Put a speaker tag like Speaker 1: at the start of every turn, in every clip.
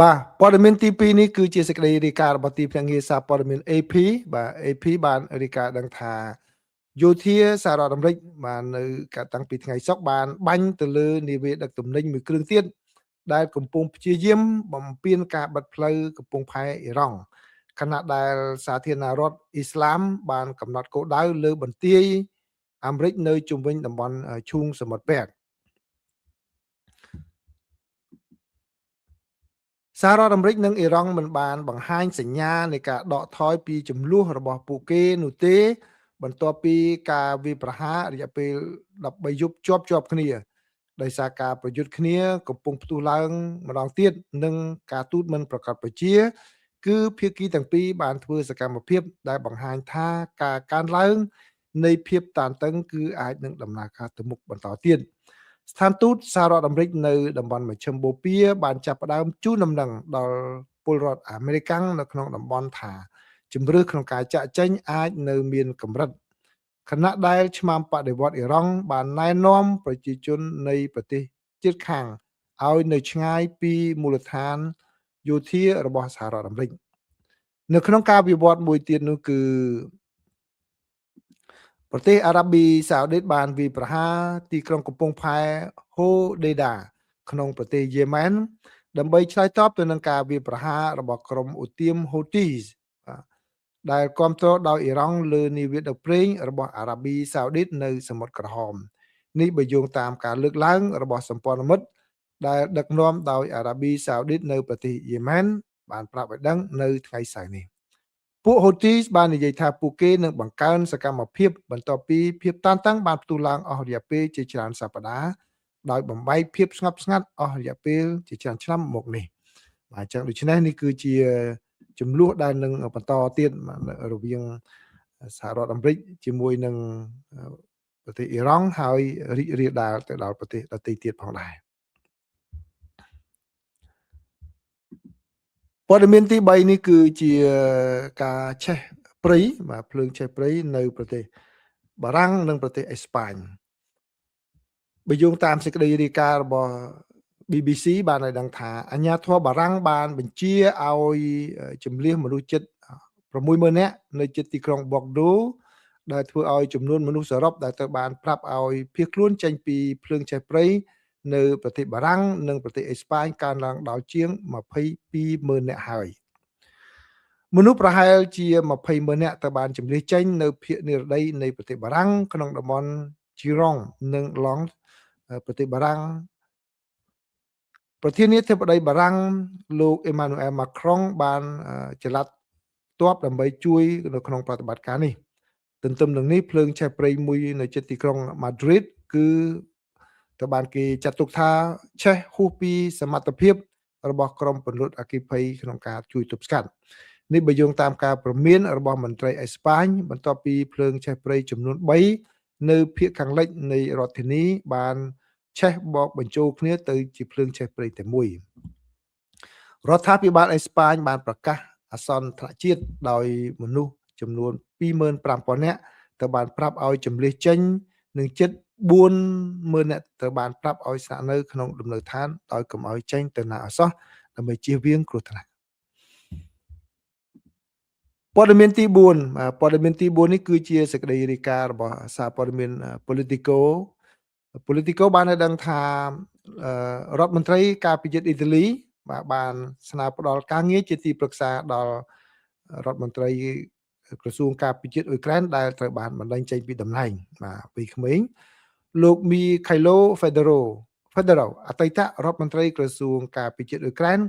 Speaker 1: បាទព័ត៌មានទី2នេះគឺជាសេចក្តីរាយការណ៍របស់ទីភ្នាក់ងារសារព័ត៌មាន AP បាទ AP បានរាយការណ៍ដឹងថាយោធាសហរដ្ឋអាមេរិកបាននៅកាលតាំងពីថ្ងៃសុក្របានបាញ់ទៅលើនាវាដឹកទំនិញមួយគ្រឿងទៀតដែលកំពុងព្យាយាមបំពេញការបិទផ្លូវកំពង់ផែអ៊ីរ៉ង់ខណៈដែលសាធារណរដ្ឋអ៊ីស្លាមបានកំណត់គោលដៅលើបន្ទាយអាមេរិកនៅជុំវិញតំបន់ឈូងសមុទ្រពេកសហរដ្ឋអាមេរិកនិងអ៊ីរ៉ង់មិនបានបង្ហាញសញ្ញានៃការដកថយពីចំនួនរបស់ពួកគេនោះទេបន្ទាប់ពីការវាយប្រហាររយៈពេល13យប់ជាប់គ្នាដោយសារការប្រយុទ្ធគ្នាកំពុងផ្ទុះឡើងម្ដងទៀតនិងការទូតមិនប្រកបប្រជាគឺភាគីទាំងពីរបានធ្វើសកម្មភាពដែលបង្ហាញថាការកើនឡើងនៃភាពតានតឹងគឺអាចនឹងដំណើរការទៅមុខបន្តទៀតស្ថានទូតសហរដ្ឋអាមេរិកនៅតំបន់មជ្ឈិមបូព៌ាបានចាប់ផ្ដើមជូនដំណឹងដល់ពលរដ្ឋអាមេរិកនៅក្នុងតំបន់ថាជំរឿក្នុងការចាក់ចែងអាចនៅមានកម្រិតខណៈដែលឆ្មាំបដិវត្តអ៊ីរ៉ង់បានណែនាំប្រជាជននៃប្រទេសជិតខាងឲ្យនៅឆ្ងាយពីមូលដ្ឋានយោធារបស់សហរដ្ឋអាមេរិកនៅក្នុងការវិវត្តមួយទៀតនោះគឺប្រទេសអារ៉ាប៊ីសាអូឌីតបានវាយប្រហារទីក្រុងកំពង់ផែហូដេដាក្នុងប្រទេសយេម៉ែនដើម្បីឆ្លើយតបទៅនឹងការវាយប្រហាររបស់ក្រុមឧទាមហូទីសដែលគ្រប់គ្រងដោយអ៊ីរ៉ង់លើនាវាដឹកប្រេងរបស់អារ៉ាប៊ីសាអូឌីតនៅសមុទ្រក្រហមនេះបើយោងតាមការលើកឡើងរបស់សម្ព័ន្ធមិត្តដែលដឹកនាំដោយអារ៉ាប៊ីសាអូឌីតនៅប្រទេសយេម៉ែនបានប្រាប់ឲ្យដឹងនៅថ្ងៃសៅរ៍នេះពួក Houthis បាននិយាយថាពួកគេនឹងបង្កើនសកម្មភាពបន្ទាប់ពីភាពតានតឹងបានផ្ទុះឡើងអស់រយៈពេលជាច្រើនសប្តាហ៍ដោយបំបែកភាពស្ងប់ស្ងាត់អស់រយៈពេលជាច្រើនឆ្នាំមកនេះបាទអញ្ចឹងដូច្នេះនេះគឺជាចំនួនដែលនឹងបន្តទៀតរវាងសហរដ្ឋអាមេរិកជាមួយនឹងប្រទេសអ៊ីរ៉ង់ហើយរីករាលដាលទៅដល់ប្រទេសដទៃទៀតផងដែរព័ត៌មានទី3នេះគឺជាការឆេះព្រៃបាទភ្លើងឆេះព្រៃនៅប្រទេសបារាំងនិងប្រទេសអេស្ប៉ាញបើយោងតាមសេចក្តីរាយការណ៍របស់ BBC បានឲ្យដឹងថាអាជ្ញាធរបារាំងបានបញ្ជាឲ្យជំនះមនុស្សជិត 60000 នាក់នៅជិតទីក្រុង Bordeaux ដែលធ្វើឲ្យចំនួនមនុស្សសរុបដែលត្រូវបានប្រាប់ឲ្យភៀសខ្លួនចេញពីភ្លើងឆេះព្រៃនៅប្រទេសបារាំងនិងប្រទេសអេស្ប៉ាញកើនឡើងដល់ជាង 220,000 នាក់ហើយមនុស្សប្រហែលជា 200,000 នាក់ត្រូវបានជម្លៀសចេញនៅភាគនិរតីនៃប្រទេសបារាំងក្នុងតំបន់ Giron និង Lens ប្រទេសបារាំងប្រធានាធិបតីបារាំងលោក Emmanuel Macron បានចល័តទ័ពដើម្បីជួយនៅក្នុងប្រតិបត្តិការនេះទន្ទឹមនឹងនេះភ្លើងឆេះព្រៃមួយនៅជិតទីក្រុង Madrid គឺត្រូវបានគេចាត់ទុកថាឆេះហួសពីសមត្ថភាពរបស់ក្រុមពន្លត់អគ្គិភ័យក្នុងការជួយទប់ស្កាត់នេះបើយោងតាមការព្រមានរបស់មន្ត្រីអេស្ប៉ាញបន្ទាប់ពីភ្លើងឆេះព្រៃចំនួន3នៅភាគខាងលិចនៃរដ្ឋធានីបានឆេះបកបញ្ចូលគ្នាទៅជាភ្លើងឆេះព្រៃតែមួយរដ្ឋាភិបាលអេស្ប៉ាញបានប្រកាសអាសន្នថ្នាក់ជាតិដោយមនុស្សចំនួន 25,000 នាក់ត្រូវបានប្រាប់ឲ្យជម្លៀសចេញនិងជិត 40,000 នាក់ត្រូវបានប្រាប់ឲ្យស្នាក់នៅក្នុងលំនៅឋានដោយកុំឲ្យចេញទៅណាអសោះដើម្បីជៀសវាងគ្រោះថ្នាក់ព័ត៌មានទី4ព័ត៌មានទី4នេះគឺជាសេចក្តីរាយការណ៍របស់សារព័ត៌មាន Politico បានឲ្យដឹងថារដ្ឋមន្ត្រីការពារជាតិអ៊ីតាលីបានស្នើផ្ដល់ការងារជាទីប្រឹក្សាដល់រដ្ឋមន្ត្រីក្រសួងការពារជាតិអ៊ុយក្រែនដែលត្រូវបានបណ្តេញចេញពីតំណែងបាទពីក្មេងលោកមីខៃឡូ Fedorov អតីតរដ្ឋមន្ត្រីក្រសួងការពារជាតិអ៊ុយក្រែន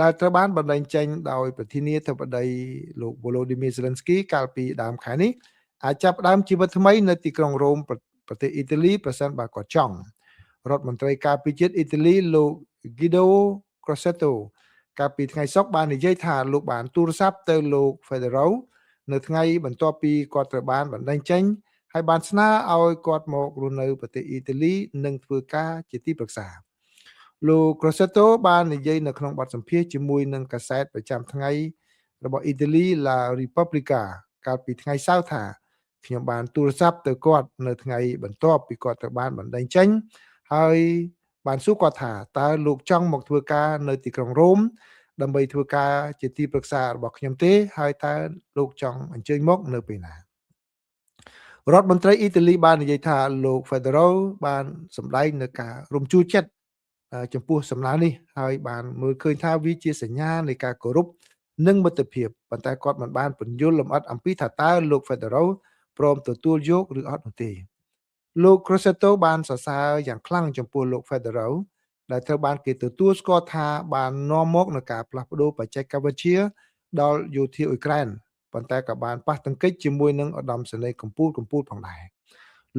Speaker 1: ដែលត្រូវបានបណ្តេញចេញដោយប្រធានាធិបតីលោក Volodymyr Zelensky កាលពីដើមខែនេះអាចចាប់ផ្ដើមជីវិតថ្មីនៅទីក្រុងរ៉ូមប្រទេសអ៊ីតាលីប្រសិនបើគាត់ចង់រដ្ឋមន្ត្រីការពារជាតិអ៊ីតាលីលោក Guido Crosetto កាលពីថ្ងៃសុក្របាននិយាយថាលោកបានទូរស័ព្ទទៅលោក Fedorov នៅថ្ងៃបន្ទាប់ពីគាត់ត្រូវបានបណ្តេញចេញហើយបានស្នើឲ្យគាត់មករស់នៅប្រទេសអ៊ីតាលីនិងធ្វើការជាទីប្រឹក្សាលោក Crosetto បាននិយាយនៅក្នុងបទសម្ភាសន៍ជាមួយនឹងកាសែតប្រចាំថ្ងៃរបស់អ៊ីតាលី La Repubblica កាលពីថ្ងៃសៅរ៍ថាខ្ញុំបានទូរស័ព្ទទៅគាត់នៅថ្ងៃបន្ទាប់ពីគាត់ត្រូវបានបណ្តេញចេញហើយបានសួរគាត់ថាតើលោកចង់មកធ្វើការនៅទីក្រុងរ៉ូម ដើម្បីធ្វើការជាទីប្រឹក្សារបស់ខ្ញុំទេហើយតើលោកចង់អញ្ជើញមកនៅពេលណារដ្ឋមន្ត្រីអ៊ីតាលីបាននិយាយថាលោក Federal បានសម្ដែងនៅការរំជួលចិត្តចំពោះសំណើនេះហើយបានមើលឃើញថាវាជាសញ្ញានៃការគោរពនិងមិត្តភាពប៉ុន្តែគាត់មិនបានពន្យល់លម្អិតអំពីថាតើលោក Federal ព្រមទទួលយកឬអត់នោះទេលោក Crocetto បានសរសើរយ៉ាងខ្លាំងចំពោះលោក Federal ដែលត្រូវបានគេទទួលស្គាល់ថាបាននាំមកនូវការផ្លាស់ប្ដូរបច្ចេកវិទ្យាដល់យោធាអ៊ុយក្រែនប៉ុន្តែក៏បានប៉ះទង្គិចជាមួយនឹងឧត្តមសេនីយ៍កម្ពុជាផងដែរ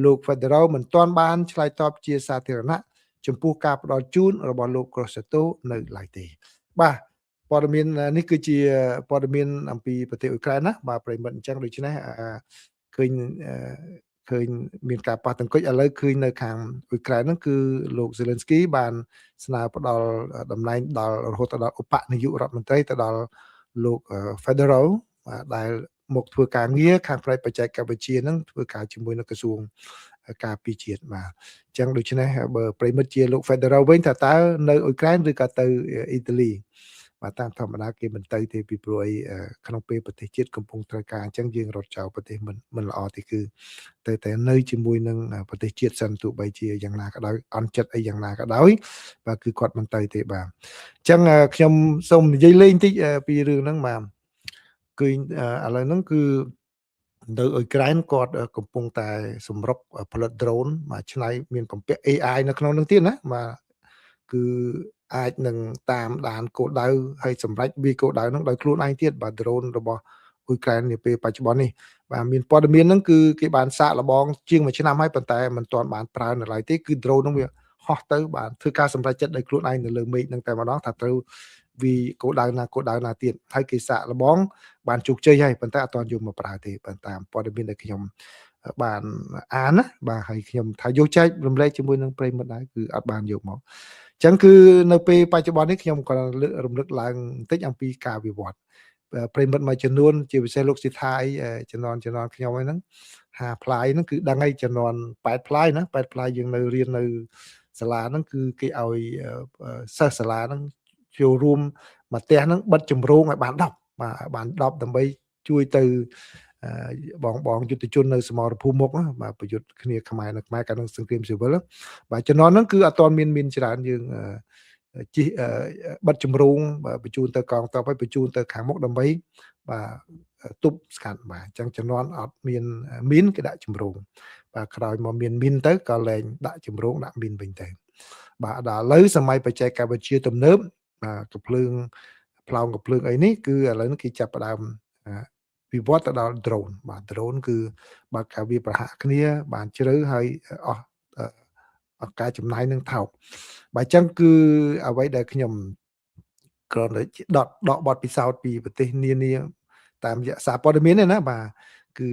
Speaker 1: លោក Federal មិនទាន់បានឆ្លើយតបជាសាធារណៈចំពោះការផ្ដល់ជូនរបស់លោក Crocetto នៅឡើយទេបាទព័ត៌មាននេះគឺជាព័ត៌មានអំពីប្រទេសអ៊ុយក្រែនណាបាទប្រិមិត្តអញ្ចឹងដូច្នេះឃើញមានការប៉ះទង្គិចឥឡូវឃើញនៅខាងអ៊ុយក្រែនហ្នឹងគឺលោក Zelensky បានស្នើផ្ដល់តំណែងដល់រហូតដល់ឧបនាយករដ្ឋមន្ត្រីទៅដល់លោក Federal ដែលមកធ្វើការងារខាងផ្នែកបច្ចេកវិទ្យាហ្នឹងធ្វើការជាមួយនឹងក្រសួងការពារជាតិបាទអញ្ចឹងដូច្នេះបើប្រិមិត្តជាលោក Federal វិញថាតើនៅអ៊ុយក្រែនឬក៏ទៅអ៊ីតាលីបាទតាមធម្មតាគេមិនទៅទេពីព្រោះអីក្នុងពេលប្រទេសជាតិកំពុងត្រូវការអញ្ចឹងយើងរត់ចោលប្រទេសមិនល្អទេគឺតែនៅជាមួយនឹងប្រទេសជាតិសិនទោះបីជាយ៉ាងណាក៏ដោយអន់ចិត្តអីយ៉ាងណាក៏ដោយបាទគឺគាត់មិនទៅទេបាទអញ្ចឹងខ្ញុំសូមនិយាយលេងតិចពីរឿងហ្នឹងបាទគឺឥឡូវហ្នឹងគឺនៅអ៊ុយក្រែនគាត់កំពុងតែសម្រុកផលិត drone មួយឆ្នៃមានបំពាក់ AI នៅក្នុងនោះទៀតណាបាទគឺអាចនឹងតាមដានគោលដៅហើយសម្រេចវាគោលដៅហ្នឹងដោយខ្លួនឯងទៀតបាទ drone របស់អ៊ុយក្រែននាពេលបច្ចុប្បន្ននេះបាទមានព័ត៌មានហ្នឹងគឺគេបានសាកល្បងជាង1ឆ្នាំហើយប៉ុន្តែមិនទាន់បានប្រើនៅឡើយទេគឺ drone ហ្នឹងវាហោះទៅបាទធ្វើការសម្រេចចិត្តដោយខ្លួនឯងនៅលើមេឃហ្នឹងតែម្ដងថាត្រូវវាគោលដៅណាទៀតហើយគេសាកល្បងបានជោគជ័យហើយប៉ុន្តែអត់ទាន់យកមកប្រើទេប៉ុន្តែព័ត៌មានដែលខ្ញុំបានអានណាបាទហើយខ្ញុំថាយកចែករំលែកជាមួយនឹងប្រិយមិត្តដែរគឺអត់បានយកមកអញ្ចឹងគឺនៅពេលបច្ចុប្បន្ននេះខ្ញុំក៏រំលឹកឡើងបន្តិចអំពីការវិវត្តប្រិមិត្តមួយចំនួនជាពិសេសលោកសិដ្ឋាអីចំនួនខ្ញុំហ្នឹង50ផ្លាយហ្នឹងគឺដឹងហើយចំនួន8ផ្លាយណា8ផ្លាយយើងនៅរៀននៅសាលាហ្នឹងគឺគេឲ្យសិស្សសាលាហ្នឹងចូលរួមមកផ្ទះហ្នឹងបិទចម្រោងឲ្យបាន10បាទបាន10ដើម្បីជួយទៅបងយុទ្ធជននៅសមរភូមិមុខបាទប្រយុទ្ធគ្នាខ្មែរនៅខ្មែរកាលនោះសង្គ្រាមស៊ីវិលបាទជំនាន់ហ្នឹងគឺអត់ទាន់មានច្រើនយើងជិះបិទចម្រោងបញ្ជូនទៅកងទ័ពហើយបញ្ជូនទៅខាងមុខដើម្បីបាទទប់ស្កាត់បាទអញ្ចឹងជំនាន់អត់មានមីនគេដាក់ចម្រោងបាទក្រោយមកមានមីនទៅក៏លែងដាក់ចម្រោងដាក់មីនវិញទៅបាទដល់ឥឡូវសម័យបច្ចេកវិទ្យាទំនើបបាទកំភ្លើងផ្លោងកំភ្លើងអីនេះគឺឥឡូវនេះគេចាប់ផ្ដើមវិវត្តទៅដល់ drone បាទ drone គឺបើកវាប្រហាក់គ្នាបានជ្រៅហើយអស់ការចំណាយនឹងថោកបាទអញ្ចឹងគឺអ្វីដែលខ្ញុំគ្រាន់តែដកបទពិសោធន៍ពីប្រទេសនានាតាមរយៈសារព័ត៌មានទេណាបាទគឺ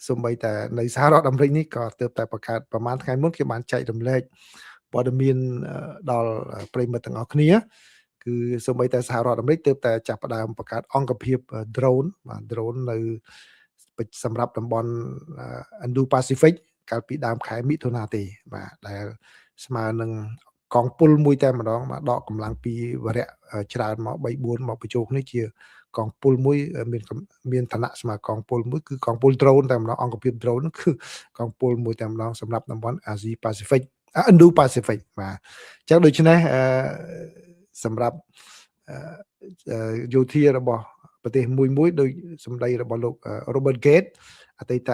Speaker 1: សូម្បីតែនៅសហរដ្ឋអាមេរិកនេះក៏ទើបតែបង្កើតប្រហែលថ្ងៃមុនខ្ញុំបានចែករំលែកព័ត៌មានដល់ប្រិយមិត្តទាំងអស់គ្នាគឺសូម្បីតែសហរដ្ឋអាមេរិកទើបតែចាប់ផ្ដើមបង្កើតអង្គភាព drone បាទ drone នៅសម្រាប់តំបន់ Indo-Pacific កាលពីដើមខែមិថុនាទេបាទដែលស្មើនឹងកងពលមួយតែម្ដងបាទដកកម្លាំងពីវរៈច្រើនមក3 4មកបញ្ចូលគ្នាជាកងពលមួយមានឋានៈស្មើកងពលមួយគឺកងពល drone តែម្ដងអង្គភាព drone ហ្នឹងគឺកងពលមួយតែម្ដងសម្រាប់តំបន់ Asia-Pacific Indo-Pacific បាទអញ្ចឹងដូច្នេះសម្រាប់យោធារបស់ប្រទេសមួយដោយសម្ដីរបស់លោក Robert Gates អតីត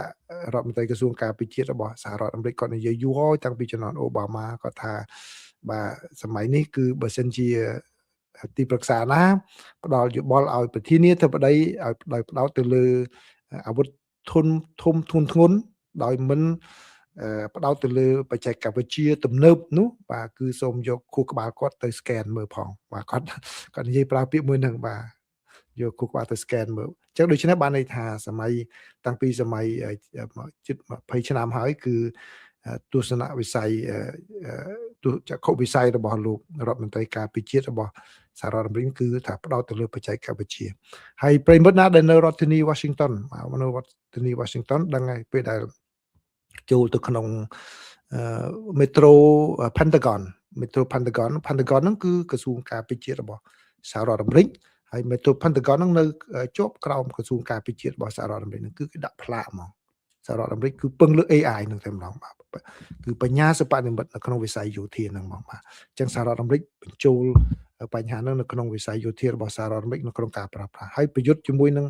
Speaker 1: រដ្ឋមន្ត្រីក្រសួងការពារជាតិរបស់សហរដ្ឋអាមេរិកគាត់និយាយយូរហើយតាំងពីជំនាន់អូបាម៉ាគាត់ថាបាទសម័យនេះគឺបើសិនជាទីប្រឹក្សាណាផ្ដល់យោបល់ឲ្យប្រធានាធិបតីឲ្យដោយផ្ដោតទៅលើអាវុធធនធំធ្ងន់ដោយមិនផ្ដោតទៅលើបច្ចេកវិទ្យាទំនើបនោះបាទគឺសូមយកខួរក្បាលគាត់ទៅ scan មើលផងបាទគាត់និយាយប្រើពាក្យមួយហ្នឹងបាទយកខួរក្បាលទៅ scan មើលអញ្ចឹងដូច្នេះបានន័យថាសម័យតាំងពីសម័យជិត20ឆ្នាំហើយគឺទស្សនវិស័យចក្ខុវិស័យរបស់លោករដ្ឋមន្ត្រីការពារជាតិរបស់សហរដ្ឋអាមេរិកគឺថាផ្ដោតទៅលើបច្ចេកវិទ្យាហើយប្រិមិត្តណាដែលនៅរដ្ឋធានី Washington នៅរដ្ឋធានី Washington ដឹងហើយពេលដែលចូលទៅក្នុងMetro Pentagon ហ្នឹងគឺក្រសួងការពារជាតិរបស់ សហរដ្ឋអាមេរិកហើយមេតុ Pentagon ហ្នឹងនៅជាប់ក្រោមក្រសួងការពារជាតិរបស់សហរដ្ឋអាមេរិកហ្នឹងគឺគេដាក់ផ្លាកហ្មងសហរដ្ឋអាមេរិកគឺពឹងលើ AI ហ្នឹងតែម្ដងបាទគឺបញ្ញាសិប្បនិម្មិតនៅក្នុងវិស័យយោធាហ្នឹងហ្មងបាទអញ្ចឹងសហរដ្ឋអាមេរិកបញ្ចូលបញ្ហាហ្នឹងនៅក្នុងវិស័យយោធារបស់សហរដ្ឋអាមេរិកនៅក្នុងការប្រើប្រាស់ហើយប្រយុទ្ធជាមួយនឹង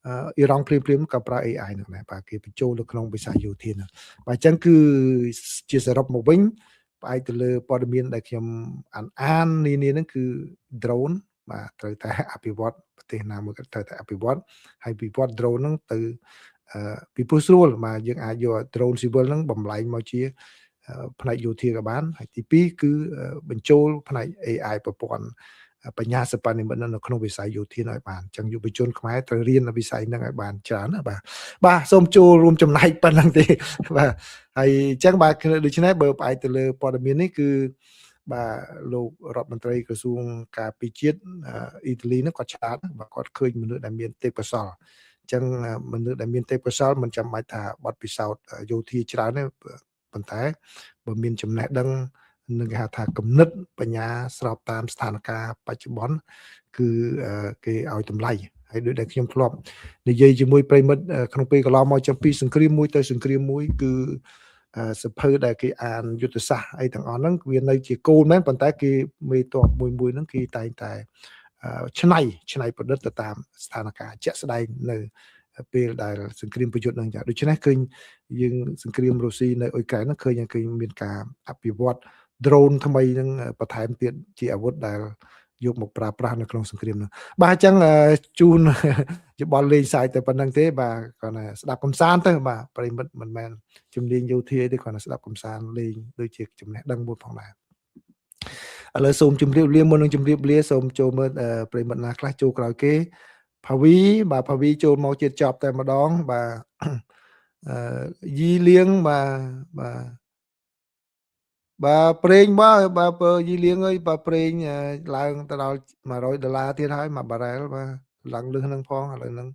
Speaker 1: អ៊ីរ៉ង់ភ្លាមក៏ប្រើ AI ហ្នឹងដែរបាទគេបញ្ចូលនៅក្នុងវិស័យយោធាហ្នឹងបាទអញ្ចឹងគឺជាសរុបមកវិញផ្អែកទៅលើព័ត៌មានដែលខ្ញុំអាននានាហ្នឹងគឺ drone បាទត្រូវតែអភិវឌ្ឍប្រទេសណាមួយក៏ត្រូវតែអភិវឌ្ឍហើយវិវត្ត drone ហ្នឹងទៅពីព្រោះស្រួលបាទយើងអាចយក drone civil ហ្នឹងបំលែងមកជាផ្នែកយោធាក៏បានហើយទី2គឺបញ្ចូលផ្នែក AI ប្រព័ន្ធបញ្ញាសិប្បនិម្មិតនៅក្នុងវិស័យយោធាឲ្យបានអញ្ចឹងយុវជនខ្មែរត្រូវរៀននៅវិស័យហ្នឹងឲ្យបានច្រើនណាបាទសូមចូលរួមចំណែកប៉ុណ្ណឹងទេបាទហើយអញ្ចឹងបាទដូច្នេះបើផ្អែកទៅលើព័ត៌មាននេះគឺបាទលោករដ្ឋមន្ត្រីក្រសួងការពារជាតិអ៊ីតាលីហ្នឹងគាត់ឆ្លាតបាទគាត់ឃើញមនុស្សដែលមានទេពកោសល្យអញ្ចឹងមនុស្សដែលមានទេពកោសល្យមិនចាំបាច់ថាបទពិសោធន៍យោធាច្រើនទេប៉ុន្តែបើមានចំណេះដឹងនឹងគេហៅថាគំនិតបញ្ញាស្របតាមស្ថានភាពបច្ចុប្បន្នគឺគេឲ្យតម្លៃហើយដូចដែលខ្ញុំធ្លាប់និយាយជាមួយប្រិមិត្តក្នុងពេលកន្លងមកចាំពីសង្គ្រាមមួយទៅសង្គ្រាមមួយគឺសភៅដែលគេអានយុទ្ធសាស្ត្រអីទាំងអស់ហ្នឹងវានៅជាគោលមែនប៉ុន្តែគេមេតបមួយហ្នឹងគេតែងតែច្នៃប្រឌិតទៅតាមស្ថានភាពជាក់ស្ដែងនៅពេលដែលសង្គ្រាមប្រយុទ្ធហ្នឹងចាដូច្នេះឃើញយើងសង្គ្រាមរុស្ស៊ីនៅអ៊ុយក្រែនហ្នឹងឃើញមានការអភិវឌ្ឍ drone ថ្មីហ្នឹងបន្ថែមទៀតជាអាវុធដែលយកមកប្រើប្រាស់នៅក្នុងសង្គ្រាមហ្នឹងបាទអញ្ចឹងជូនយោបល់លេងសើចតែប៉ុណ្្នឹងទេបាទគាត់ថាស្ដាប់កំសាន្តទៅបាទប្រិមិត្តមិនមែនជំនាញយោធាទេគាត់ថាស្ដាប់កំសាន្តលេងដូចជាចំណេះដឹងមួយផងដែរឥឡូវសូមជម្រាបលាមុននឹងជម្រាបលាសូមចូលមើលប្រិមិត្តណាខ្លះចូលក្រោយគេផាវីបាទផាវីចូលមកជាតិចប់តែម្ដងបាទយីលៀងបាទប្រេងបាទយីលៀងអើយបាទប្រេងឡើងទៅដល់$100ទៀតហើយមួយបារ៉ែលបាទឡើងលើសនឹងផងឥឡូវហ្នឹង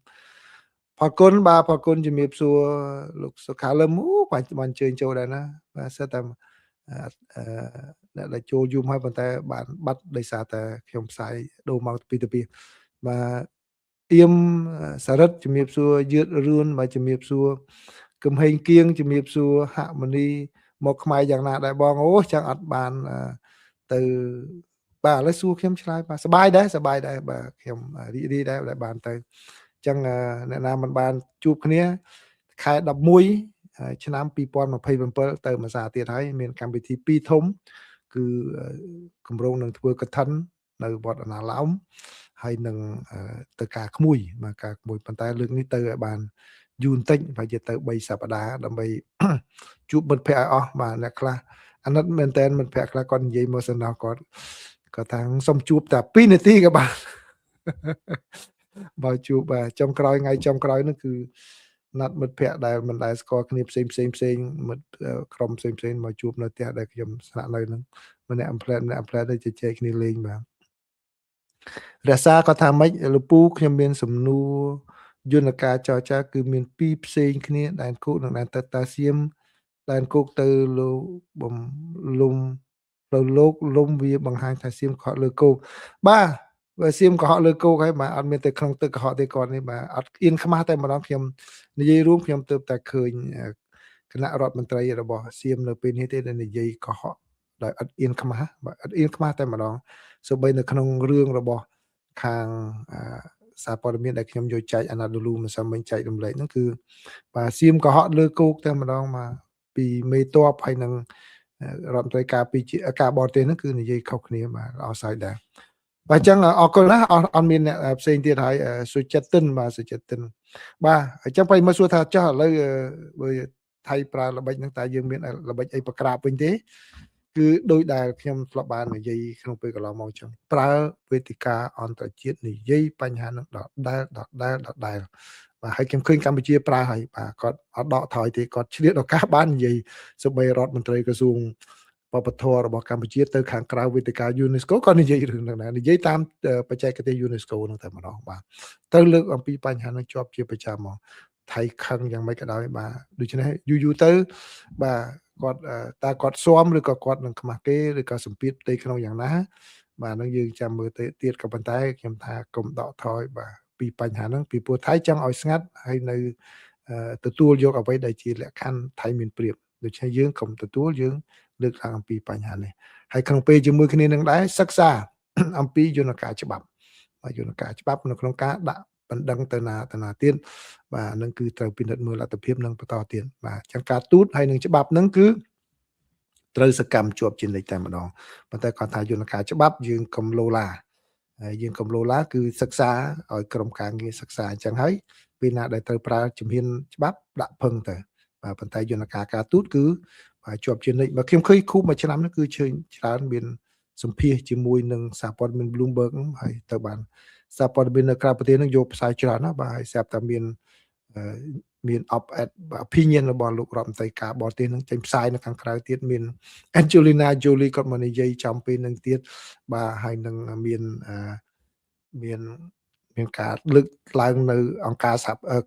Speaker 1: ផលគុណបាទផលគុណជំរាបសួរលោកសុខាលឹមបាទបានអញ្ជើញចូលដែរណាបាទសិតតែអ្នកដែលចូលយូរហើយប៉ុន្តែបានបាត់ដោយសារតែខ្ញុំផ្សាយដូរមកពីទៅបាទទៀមសារិតជំរាបសួរយឿតរឿនបាទជំរាបសួរកំហេងគៀងជំរាបសួរហមនីមកខ្មែរយ៉ាងណាដែរបងអូចឹងអត់បានទៅបាទឥឡូវសួរខ្ញុំឆ្លើយបាទសប្បាយដែរបាទខ្ញុំរីករាយដែរដែលបានទៅអញ្ចឹងអ្នកណាមិនបានជួបគ្នាខែ11ឆ្នាំ2027ទៅមួយសាទៀតហើយមានកម្មវិធី2ធំគឺគម្រោងនឹងធ្វើកឋិននៅវត្តអណាឡោមហើយនឹងទៅការក្មួយមកការក្មួយប៉ុន្តែលើកនេះទៅឲ្យបានយូរបន្តិចប្រហែលទៅ3សប្តាហ៍ដើម្បីជួបមិត្តភ័ក្តិឲ្យអស់បាទអ្នកខ្លះអាណិតមែនតើមិត្តភ័ក្តិខ្លះគាត់និយាយមកសិនដល់គាត់ថាសុំជួបតែ2នាទីក៏បានបើជួបបាទចុងក្រោយថ្ងៃចុងក្រោយនោះគឺណាត់មិត្តភ័ក្តិដែលមិនដែលស្គាល់គ្នាផ្សេងមិត្តក្រុមផ្សេងមកជួបនៅផ្ទះដែលខ្ញុំស្នាក់នៅហ្នឹងម្នាក់ផ្លែទៅជជែកគ្នាលេងបាទរក្សាគាត់ថាម៉េចលពូខ្ញុំមានសំណួរយន្តការចរចាគឺមាន2ផ្សេងគ្នាដែនគោកនិងដែនទឹកតាសៀមដែនគោកទៅលោកបំលំទៅលោកលំវាបង្ហាញថាសៀមកុហកលើគោកបាទបើសៀមកុហកលើគោកហើយបាទអត់មានទៅក្នុងទឹកកុហកទេគាត់នេះបាទអត់អៀនខ្មាស់តែម្ដងខ្ញុំនិយាយរួមខ្ញុំទើបតែឃើញគណៈរដ្ឋមន្ត្រីរបស់សៀមនៅពេលនេះទេដែលនិយាយកុហកដោយអត់អៀនខ្មាស់បាទអត់អៀនខ្មាស់តែម្ដងសូម្បីនៅក្នុងរឿងរបស់ខាងសារព័ត៌មានដែលខ្ញុំយកចែកអាណាឌូលូមិនសមមិញចែករំលែកហ្នឹងគឺបាទសៀមកុហកលើគោកតែម្ដងមកពីមេតបហើយនឹងរដ្ឋមន្ត្រីការបរទេសហ្នឹងគឺនិយាយខុសគ្នាបាទអស់សាយដែរបាទអញ្ចឹងអរគុណណាអត់មានអ្នកផ្សេងទៀតហើយសុចិត្តតិនបាទសុចិត្តតិនបាទអញ្ចឹងបើមកសួរថាចាស់ឥឡូវបើថៃប្រើល្បិចហ្នឹងតើយើងមានល្បិចអីប្រក្រាបវិញទេគឺដោយដែលខ្ញុំធ្លាប់បាននិយាយក្នុងពេលកន្លងមកចឹងប្រើវេទិកាអន្តរជាតិនិយាយបញ្ហានឹងដដែលបាទហើយខ្ញុំឃើញកម្ពុជាប្រើហើយបាទគាត់អត់ដកថយទេគាត់ឆ្លៀតឱកាសបាននិយាយសម្បីរដ្ឋមន្ត្រីក្រសួងបព្វធម៌របស់កម្ពុជាទៅខាងក្រៅវេទិកា UNESCO ក៏និយាយរឿងហ្នឹងដែរនិយាយតាមបច្ចេកទេស UNESCO ហ្នឹងតែម្ដងបាទទៅលើកអំពីបញ្ហាហ្នឹងជាប់ជាប្រចាំមកថៃខឹងយ៉ាងម៉េចក៏ដោយបាទដូច្នេះយូរទៅបាទគាត់តើគាត់ស៊ាំឬក៏គាត់នឹងខ្មាស់គេឬក៏សម្ពាធផ្ទៃក្នុងយ៉ាងណា បាទនឹងយើងចាំមើលទៅទៀតក៏ប៉ុន្តែខ្ញុំថាកុំដកថយបាទពីបញ្ហាហ្នឹងពីព្រោះថៃចង់ឲ្យស្ងាត់ហើយនៅទទួលយកអ្វីដែលជាលក្ខខណ្ឌថៃមានប្រៀបដូច្នេះយើងកុំទទួលយើងលើកឡើងអំពីបញ្ហានេះហើយក្នុងពេលជាមួយគ្នានឹងដែរសិក្សា អំពីយន្តការច្បាប់បាទយន្តការច្បាប់នៅក្នុងការដាក់បណ្ដឹងទៅណាទៀតបាទនឹងគឺត្រូវពិនិត្យមើលលទ្ធភាពនឹងបន្តទៀតបាទអញ្ចឹងការទូតហើយនឹងច្បាប់នឹងគឺត្រូវសកម្មជាប់ជានិច្ចតែម្ដងប៉ុន្តែគាត់ថាយន្តការច្បាប់យើងកុំលោឡាហើយយើងកុំលោឡាគឺសិក្សាឲ្យក្រុមការងារសិក្សាអញ្ចឹងហើយពេលណាដែលត្រូវប្រើជំហានច្បាប់ដាក់ភឹងទៅបាទប៉ុន្តែយន្តការការទូតគឺបាទជាប់ជានិច្ចបើខ្ញុំឃើញគូមួយឆ្នាំនេះគឺជើញច្រើនមានសម្ភាសជាមួយនឹងសារព័ត៌មាន Bloomberg ហើយទៅបានសារព័ត៌មាននៅក្រៅប្រទេសនឹងយកផ្សាយច្រើនណាស់បាទហើយស្រាប់តែមាន op-ed opinion របស់លោករដ្ឋមន្ត្រីការបរទេសនឹងចេញផ្សាយនៅខាងក្រៅទៀតមាន Angelina Jolie គាត់មកនិយាយចំពេលនឹងទៀតបាទហើយនឹងមានការលើកឡើងនៅអង្គការ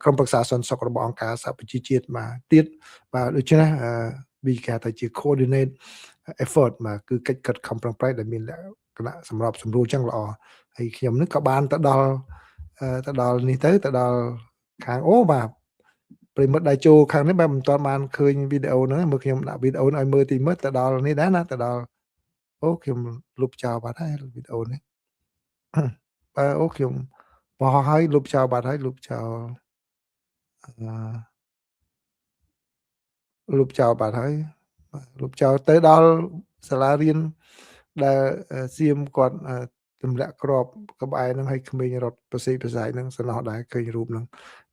Speaker 1: ក្រុមប្រឹក្សាសន្តិសុខរបស់អង្គការសហប្រជាជាតិបាទទៀតបាទដូច្នេះវាគេថាជា coordinate effort បាទគឺកិច្ចខិតខំប្រឹងប្រែងដែលមានលក្ខណៈសម្របសម្រួលចឹងល្អហើយខ្ញុំនឹងក៏បានទៅដល់នេះទៅដល់ខាងអូបាទប្រិមិត្តដែលចូលខាងនេះបែបមិនទាន់បានឃើញវីដេអូហ្នឹងមើលខ្ញុំដាក់វីដេអូឲ្យមើលទីមើលទៅដល់នេះដែរណាទៅដល់អូខ្ញុំលុបចោលបាត់ហើយវីដេអូនេះបាទអូខ្ញុំបោះហើយលុបចោលបាត់ហើយលុបចោលបាត់ហើយលុបចោលទៅដល់សាលារៀនដែលសៀមគាត់ទម្លាក់ក្របក្បែរហ្នឹងឲ្យក្មេងរត់ប្រសិទ្ធប្រស័យហ្នឹងសំណោះដែរឃើញរូបហ្នឹង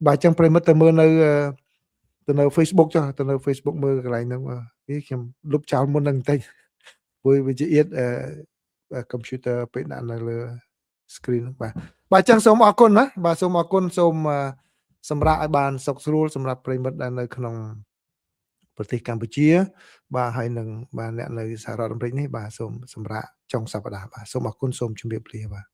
Speaker 1: បាទអញ្ចឹងប្រិមិត្តទៅមើលនៅ Facebook ចុះទៅនៅ Facebook មើលកន្លែងហ្នឹងនេះខ្ញុំលុបចោលមុនហ្នឹងបន្តិចព្រោះវាជាអៀតcomputer ពេលដាក់នៅលើ screen បាទអញ្ចឹងសូមអរគុណណាបាទសូមអរគុណសូមសម្រាប់ឲ្យបានសុខស្រួលសម្រាប់ប្រិមិត្តដែលនៅក្នុងប្រទេសកម្ពុជាបាទហើយនឹងបាទអ្នកនៅសហរដ្ឋអាមេរិកនេះបាទសូមសម្រាប់ចុងសប្តាហ៍បាទសូមអរគុណសូមជម្រាបលាបាទ